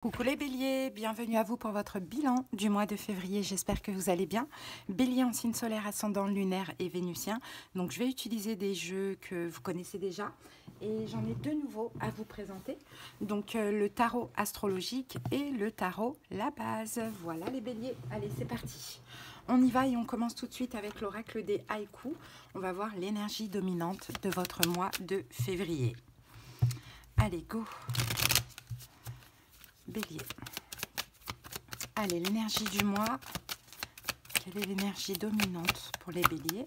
Coucou les béliers, bienvenue à vous pour votre bilan du mois de février, j'espère que vous allez bien. Bélier en signe solaire, ascendant lunaire et vénusien, donc je vais utiliser des jeux que vous connaissez déjà et j'en ai deux nouveaux à vous présenter. Donc le tarot astrologique et le tarot la base. Voilà les béliers, allez c'est parti. On y va et on commence tout de suite avec l'oracle des haïkus. On va voir l'énergie dominante de votre mois de février. Allez go Bélier. Allez, l'énergie du mois. Quelle est l'énergie dominante pour les béliers?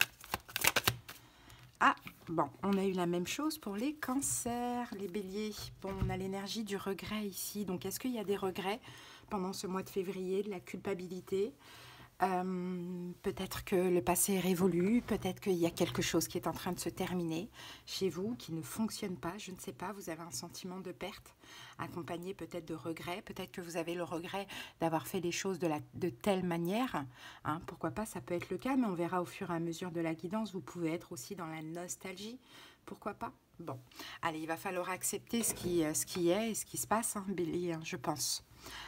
Ah, bon, on a eu la même chose pour les cancers, les béliers. Bon, on a l'énergie du regret ici. Donc, est-ce qu'il y a des regrets pendant ce mois de février, de la culpabilité? Peut-être que le passé est révolu, peut-être qu'il y a quelque chose qui est en train de se terminer chez vous, qui ne fonctionne pas, je ne sais pas, vous avez un sentiment de perte, accompagné peut-être de regret, peut-être que vous avez le regret d'avoir fait les choses de telle manière, hein, pourquoi pas, ça peut être le cas, mais on verra au fur et à mesure de la guidance, vous pouvez être aussi dans la nostalgie, pourquoi pas? Bon, allez, il va falloir accepter ce qui est et ce qui se passe, hein, Bélier, hein, je pense.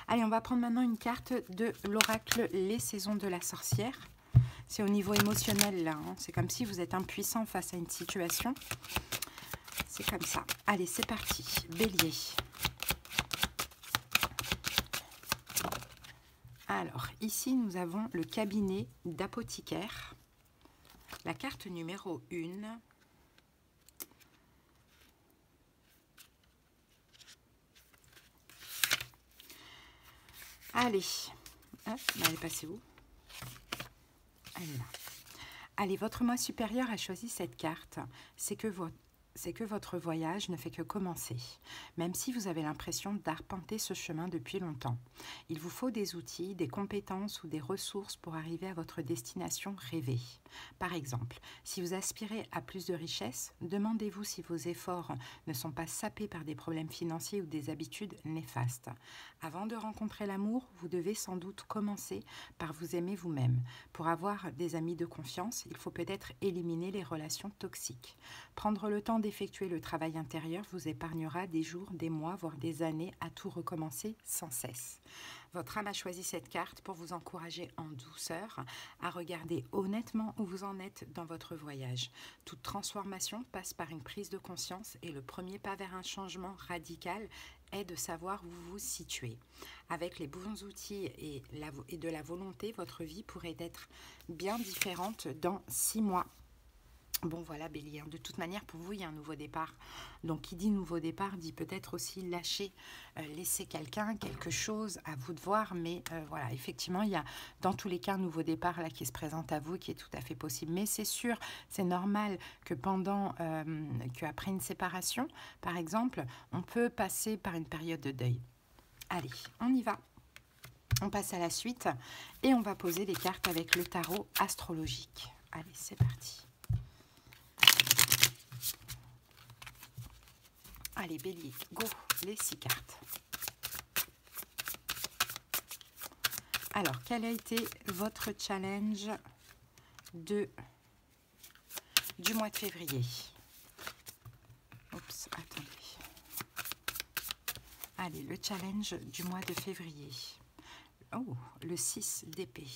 Allez, on va prendre maintenant une carte de l'oracle Les Saisons de la Sorcière. C'est au niveau émotionnel, là. Hein. C'est comme si vous êtes impuissant face à une situation. C'est comme ça. Allez, c'est parti. Bélier. Alors, ici, nous avons le cabinet d'apothicaire. La carte numéro 1. Allez, hop, elle est passée où? Elle est là. Allez, votre moi supérieur a choisi cette carte. C'est que votre voyage ne fait que commencer, même si vous avez l'impression d'arpenter ce chemin depuis longtemps. Il vous faut des outils, des compétences ou des ressources pour arriver à votre destination rêvée. Par exemple, si vous aspirez à plus de richesse, demandez-vous si vos efforts ne sont pas sapés par des problèmes financiers ou des habitudes néfastes. Avant de rencontrer l'amour, vous devez sans doute commencer par vous aimer vous-même. Pour avoir des amis de confiance, il faut peut-être éliminer les relations toxiques. Prendre le temps d'effectuer le travail intérieur vous épargnera des jours, des mois, voire des années à tout recommencer sans cesse. Votre âme a choisi cette carte pour vous encourager en douceur à regarder honnêtement où vous en êtes dans votre voyage. Toute transformation passe par une prise de conscience et le premier pas vers un changement radical est de savoir où vous vous situez. Avec les bons outils et de la volonté, votre vie pourrait être bien différente dans 6 mois. Bon voilà Bélier, de toute manière pour vous il y a un nouveau départ, donc qui dit nouveau départ dit peut-être aussi lâcher, laisser quelqu'un, quelque chose, à vous de voir, mais voilà, effectivement il y a dans tous les cas un nouveau départ là qui se présente à vous, qui est tout à fait possible, mais c'est sûr, c'est normal que qu'après une séparation par exemple, on peut passer par une période de deuil. Allez, on y va. On passe à la suite et on va poser les cartes avec le tarot astrologique. Allez, c'est parti. Allez, Bélier, go, les 6 cartes. Alors, quel a été votre challenge du mois de février? Oups, attendez. Allez, le challenge du mois de février. Oh, le 6 d'épée.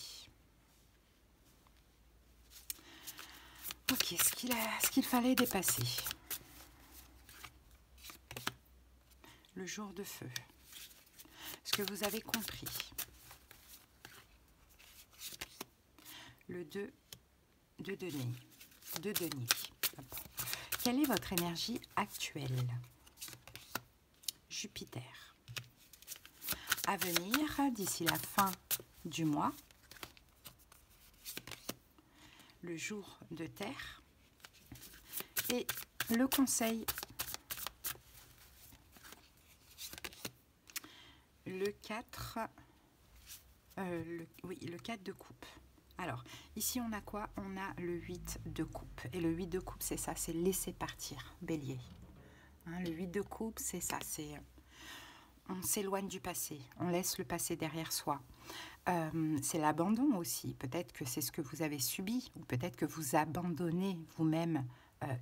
Ok, ce qu'il fallait dépasser. Le jour de feu. Ce que vous avez compris. Le 2 de denier. Quelle est votre énergie actuelle? Jupiter. À venir, d'ici la fin du mois, le jour de terre et le conseil. Le 4, le 4 de coupe. Alors, ici, on a quoi? On a le 8 de coupe. Et le 8 de coupe, c'est ça, c'est laisser partir, Bélier. Hein, le 8 de coupe, c'est ça, c'est... On s'éloigne du passé, on laisse le passé derrière soi. C'est l'abandon aussi. Peut-être que c'est ce que vous avez subi, ou peut-être que vous abandonnez vous-même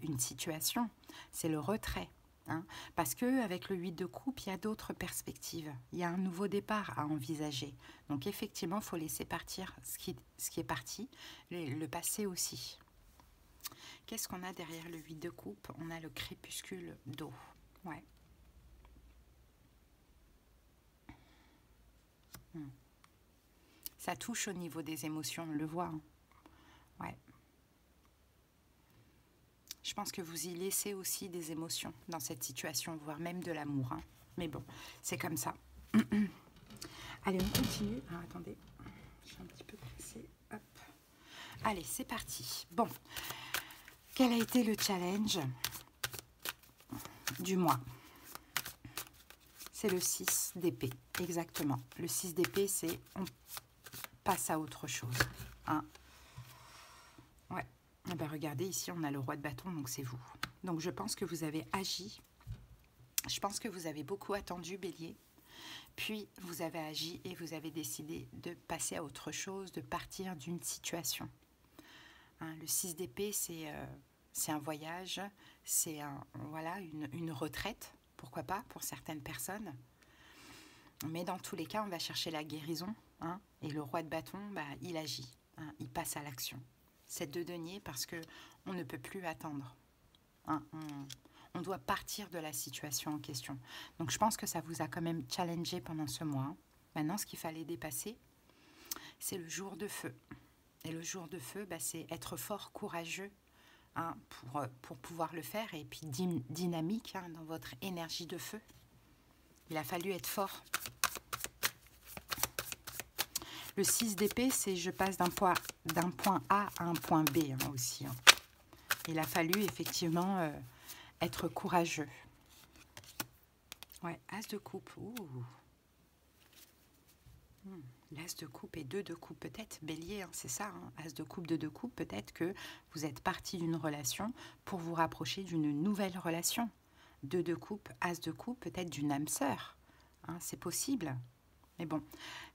une situation. C'est le retrait. Hein, parce qu'avec le 8 de coupe, il y a d'autres perspectives. Il y a un nouveau départ à envisager. Donc effectivement, il faut laisser partir ce qui est parti, le passé aussi. Qu'est-ce qu'on a derrière le 8 de coupe? On a le crépuscule d'eau. Ouais. Ça touche au niveau des émotions, on le voit. Hein. Ouais. Je pense que vous y laissez aussi des émotions dans cette situation, voire même de l'amour. Hein. Mais bon, c'est comme ça. Allez, on continue. Ah, attendez, je suis un petit peu pressée. Hop. Allez, c'est parti. Bon, quel a été le challenge du mois? C'est le 6 d'épée, exactement. Le 6 d'épée, c'est on passe à autre chose. Hein. Ouais. Ah ben regardez, ici, on a le roi de bâton, donc c'est vous. Donc, je pense que vous avez agi. Je pense que vous avez beaucoup attendu, Bélier. Puis, vous avez agi et vous avez décidé de passer à autre chose, de partir d'une situation. Hein, le 6 d'épée, c'est un voyage, c'est voilà, une retraite, pourquoi pas, pour certaines personnes. Mais dans tous les cas, on va chercher la guérison. Hein, et le roi de bâton, bah, il agit, hein, il passe à l'action. C'est 2 deniers parce qu'on ne peut plus attendre. Hein, on doit partir de la situation en question. Donc je pense que ça vous a quand même challengé pendant ce mois. Maintenant, ce qu'il fallait dépasser, c'est le jour de feu. Et le jour de feu, bah, c'est être fort, courageux, hein, pour pouvoir le faire. Et puis dynamique, hein, dans votre énergie de feu. Il a fallu être fort. Le 6 d'épée, c'est je passe d'un point A à un point B, hein, aussi. Hein. Il a fallu effectivement être courageux. Ouais, as de coupe. L'as de coupe et 2 de coupe, peut-être. Bélier, hein, c'est ça. Hein, as de coupe, 2 de coupe. Peut-être que vous êtes parti d'une relation pour vous rapprocher d'une nouvelle relation. 2 de coupe, as de coupe, peut-être d'une âme sœur. Hein, c'est possible. Mais bon,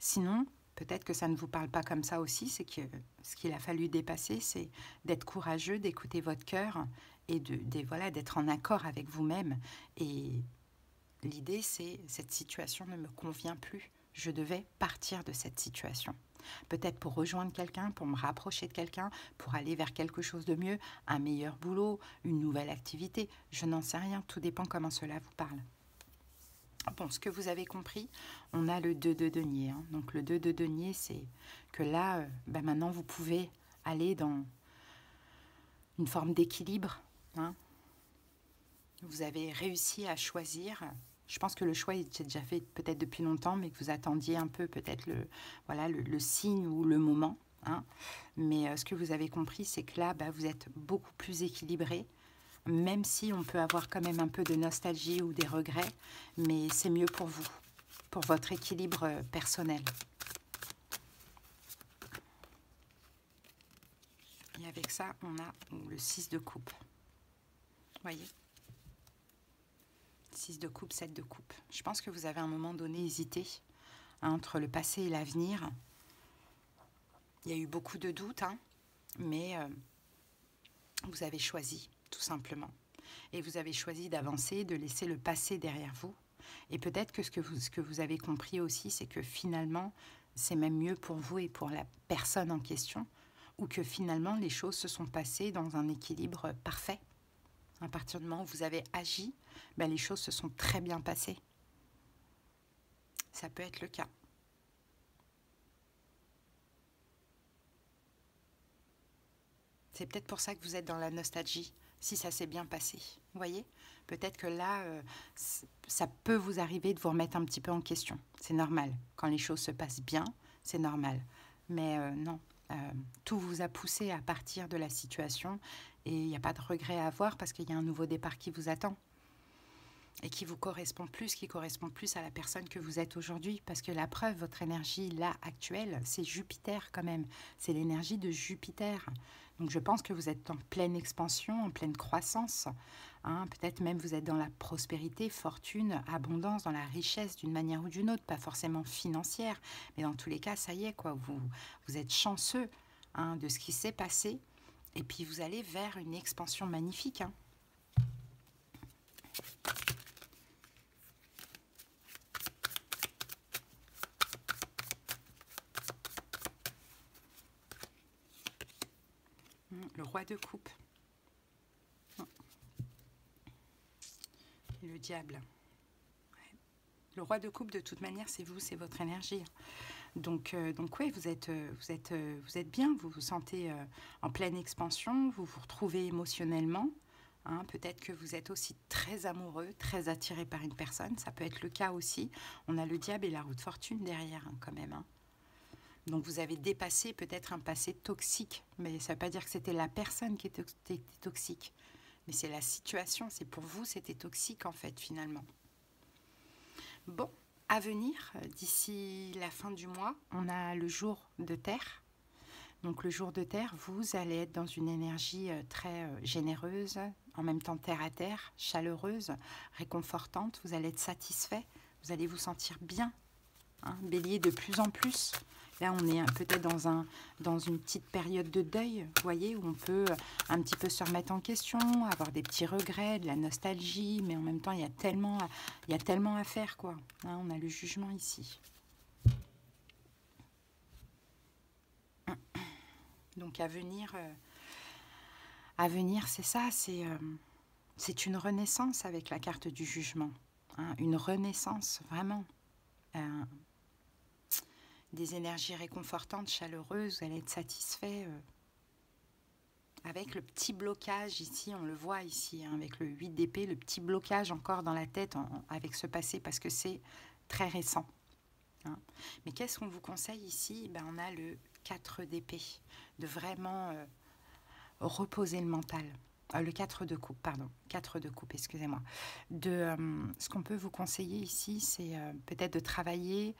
sinon... Peut-être que ça ne vous parle pas comme ça aussi, c'est que ce qu'il a fallu dépasser, c'est d'être courageux, d'écouter votre cœur et voilà, d'être en accord avec vous-même. Et l'idée, c'est cette situation ne me convient plus. Je devais partir de cette situation. Peut-être pour rejoindre quelqu'un, pour me rapprocher de quelqu'un, pour aller vers quelque chose de mieux, un meilleur boulot, une nouvelle activité. Je n'en sais rien, tout dépend comment cela vous parle. Bon, ce que vous avez compris, on a le 2 de denier. Hein. Donc le 2 de denier, c'est que là, maintenant, vous pouvez aller dans une forme d'équilibre. Hein. Vous avez réussi à choisir. Je pense que le choix était déjà fait peut-être depuis longtemps, mais que vous attendiez un peu peut-être le signe ou le moment. Hein. Mais ce que vous avez compris, c'est que là, vous êtes beaucoup plus équilibré. Même si on peut avoir quand même un peu de nostalgie ou des regrets, mais c'est mieux pour vous, pour votre équilibre personnel. Et avec ça, on a le 6 de coupe. Voyez ? 6 de coupe, 7 de coupe. Je pense que vous avez à un moment donné hésité entre le passé et l'avenir. Il y a eu beaucoup de doutes, hein, mais vous avez choisi. Tout simplement. Et vous avez choisi d'avancer, de laisser le passé derrière vous. Et peut-être que ce que vous avez compris aussi, c'est que finalement, c'est même mieux pour vous et pour la personne en question, ou que finalement, les choses se sont passées dans un équilibre parfait. À partir du moment où vous avez agi, les choses se sont très bien passées. Ça peut être le cas. C'est peut-être pour ça que vous êtes dans la nostalgie. Si ça s'est bien passé, vous voyez? Peut-être que là, ça peut vous arriver de vous remettre un petit peu en question. C'est normal. Quand les choses se passent bien, c'est normal. Mais non, tout vous a poussé à partir de la situation et il n'y a pas de regret à avoir parce qu'il y a un nouveau départ qui vous attend et qui correspond plus à la personne que vous êtes aujourd'hui. Parce que la preuve, votre énergie là, actuelle, c'est Jupiter quand même. C'est l'énergie de Jupiter. Donc je pense que vous êtes en pleine expansion, en pleine croissance. Hein, peut-être même vous êtes dans la prospérité, fortune, abondance, dans la richesse d'une manière ou d'une autre. Pas forcément financière, mais dans tous les cas, ça y est, quoi. Vous êtes chanceux, hein, de ce qui s'est passé. Et puis vous allez vers une expansion magnifique, hein. Le roi de coupe. Et le diable. Ouais. Le roi de coupe, de toute manière, c'est vous, c'est votre énergie. Donc oui, vous êtes bien, vous vous sentez en pleine expansion, vous vous retrouvez émotionnellement. Hein, peut-être que vous êtes aussi très amoureux, très attiré par une personne. Ça peut être le cas aussi. On a le diable et la roue de fortune derrière, hein, quand même. Hein. Donc vous avez dépassé peut-être un passé toxique. Mais ça ne veut pas dire que c'était la personne qui était toxique. Mais c'est la situation. C'est pour vous, c'était toxique en fait, finalement. Bon, à venir, d'ici la fin du mois, on a le jour de terre. Donc le jour de terre, vous allez être dans une énergie très généreuse, en même temps terre à terre, chaleureuse, réconfortante. Vous allez être satisfait, vous allez vous sentir bien. Hein, Bélier, de plus en plus. Là, on est peut-être dans une petite période de deuil, vous voyez, où on peut un petit peu se remettre en question, avoir des petits regrets, de la nostalgie, mais en même temps, il y a tellement à faire, quoi. Hein, on a le jugement ici. Donc à venir, c'est ça, c'est une renaissance avec la carte du jugement. Hein, une renaissance, vraiment. Des énergies réconfortantes, chaleureuses, vous allez être satisfait. Avec le petit blocage ici, on le voit ici, hein, avec le 8 d'épée, le petit blocage encore dans la tête avec ce passé, parce que c'est très récent. Hein. Mais qu'est-ce qu'on vous conseille ici? Ben, on a le 4 d'épée, de vraiment reposer le mental. Le 4 de coupe, pardon. 4 de coupe, excusez-moi. Ce qu'on peut vous conseiller ici, c'est peut-être de travailler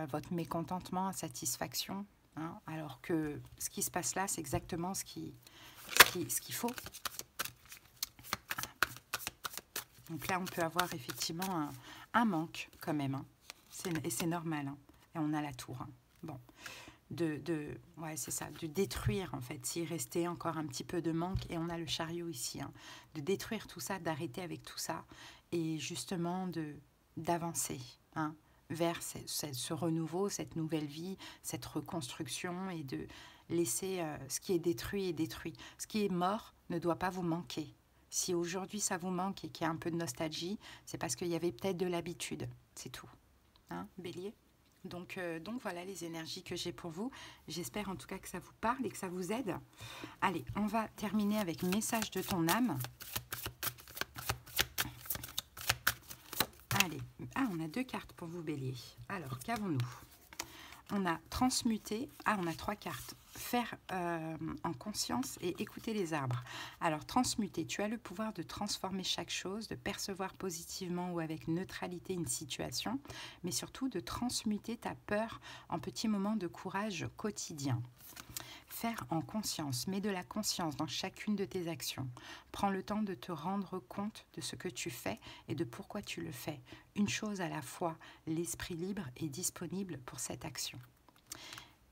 votre mécontentement, insatisfaction. Hein, alors que ce qui se passe là, c'est exactement ce qu'il faut. Donc là, on peut avoir effectivement un manque quand même. Hein. Et c'est normal. Hein. Et on a la tour. Hein. Bon. Ouais, c'est ça, de détruire en fait, s'il restait encore un petit peu de manque, et on a le chariot ici, hein, de détruire tout ça, d'arrêter avec tout ça, et justement d'avancer hein, vers ce renouveau, cette nouvelle vie, cette reconstruction, et de laisser ce qui est détruit est détruit. Ce qui est mort ne doit pas vous manquer. Si aujourd'hui ça vous manque et qu'il y a un peu de nostalgie, c'est parce qu'il y avait peut-être de l'habitude, c'est tout. Hein, Bélier ? Donc voilà les énergies que j'ai pour vous. J'espère en tout cas que ça vous parle et que ça vous aide. Allez, on va terminer avec message de ton âme. Allez, on a 2 cartes pour vous, Bélier. Alors, qu'avons-nous? On a transmuté, on a 3 cartes. Faire en conscience et écouter les arbres. Alors, transmuter, tu as le pouvoir de transformer chaque chose, de percevoir positivement ou avec neutralité une situation, mais surtout de transmuter ta peur en petits moments de courage quotidien. Faire en conscience, mets de la conscience dans chacune de tes actions. Prends le temps de te rendre compte de ce que tu fais et de pourquoi tu le fais. Une chose à la fois, l'esprit libre est disponible pour cette action.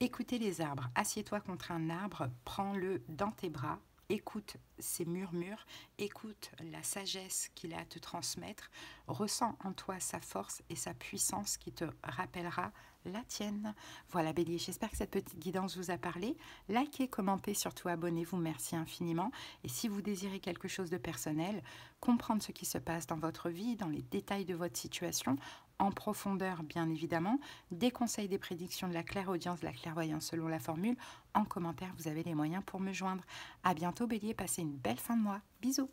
Écoutez les arbres. Assieds-toi contre un arbre, prends-le dans tes bras, écoute ses murmures, écoute la sagesse qu'il a à te transmettre, ressens en toi sa force et sa puissance qui te rappellera la tienne. Voilà Bélier, j'espère que cette petite guidance vous a parlé. Likez, commentez, surtout abonnez-vous, merci infiniment. Et si vous désirez quelque chose de personnel, comprendre ce qui se passe dans votre vie, dans les détails de votre situation, en profondeur bien évidemment, des conseils, des prédictions, de la clairaudience, de la clairvoyance selon la formule, en commentaire vous avez les moyens pour me joindre. À bientôt Bélier, passez une belle fin de mois. Bisous.